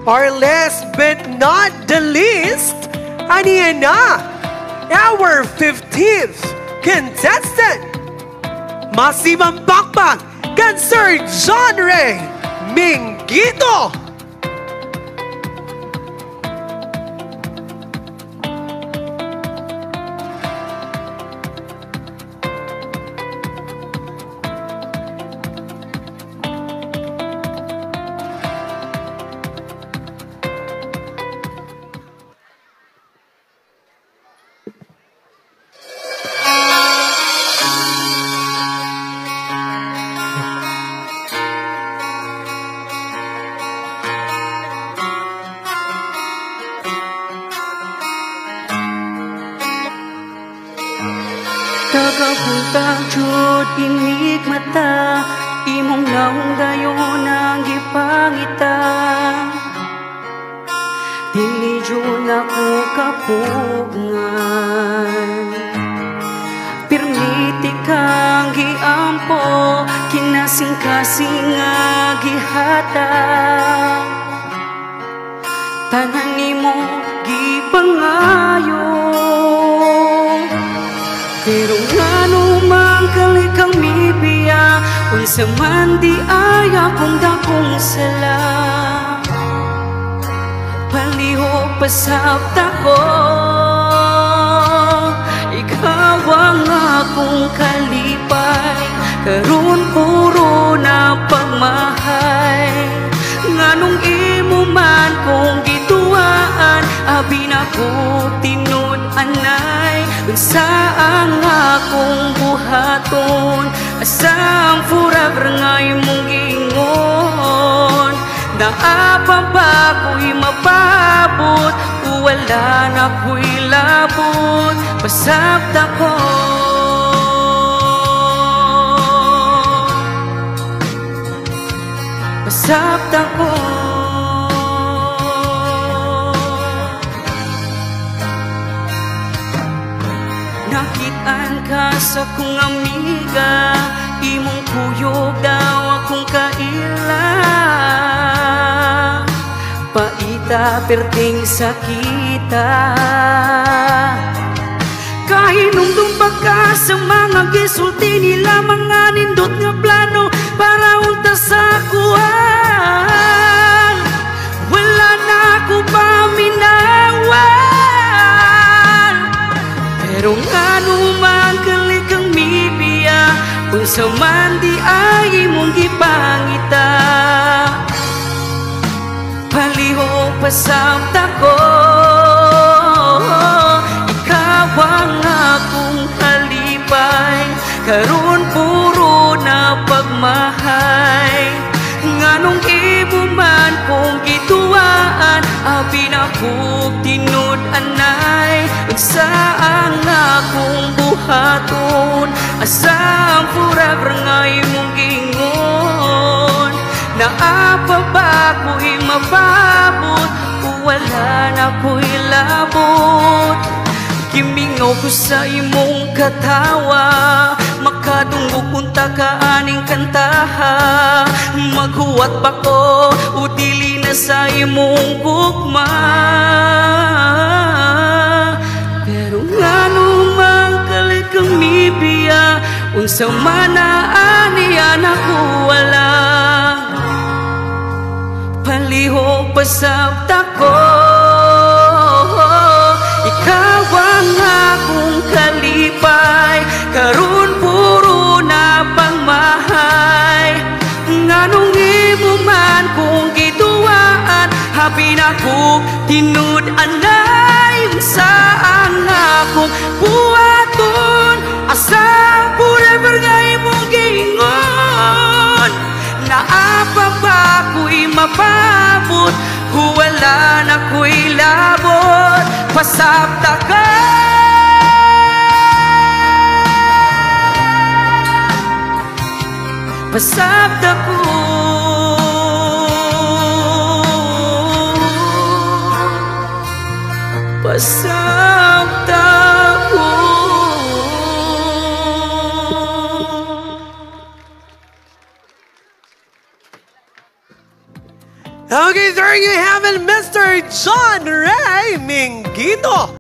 Or last but not the least, aniyan na, our 15th contestant, Masibang Pakpak kan Sir John Ray Mingito. Tagapuntang jud inig mata, imong naong dayon ang gipangita. Dili jud ako kapugngan, pirmiti kang giampo, kinasing-kasing nga gihata. Tanan nimo gipangayo, pero ngano man kalikang mibiya, unsa man di ay akong dakong sala. Palihog pasabta ko, ikaw ang akong kalipay, karon puro na pagmahay. Nganong imo man kong gituaan, abi na ko tinud anay. Unsaang akong buhaton, asang forever nga imong gingon. Naapa ba ko'y mapabot, o wala na ko'y labot, pasabta ko. Pasabta ko. Nakitaan ka sa kong amiga, imong kuyog daw akong kaila. Paita perting sakita, kahinumdum pa ka sa mga gisulti nila, mga nindot nga plano para unta sa kuhan. Wala na ako paminawan, pero ngano man kalikang mibiya, unsa man di ay imong gipangita. Palihog pasabta ko, ikaw ang akong kalipay, karon puro na pagmahay. Nganong imo man kong gituaan, abi na kog tinud anay. Unsaang akong buhaton, asang forever nga imong gingon. Naapa ba ko'y mapabot, o wala na ko'y labot. Kimingaw ko sa imong katawa, makadungog unta ka aning kantaha. Maghuwat ba ko, o dili na sa imong gugma. Pero ngano man kalikang mibiya, unsa man na aniya ako wala. Palihog pasabta ko, ikaw ang akong kalipay, karon puro na pangmahay. Nganong imo man kong gituaan, habi na kong tinud anay. Unsaan akong buhaton, asang forever nga imong gingon. Naapa ba ko'y mapabot, wala na ko'y labot, pasabta ka. Pasabta ko. Pasabta ko. Okay, there you have it, Mr. John Ray Mingito.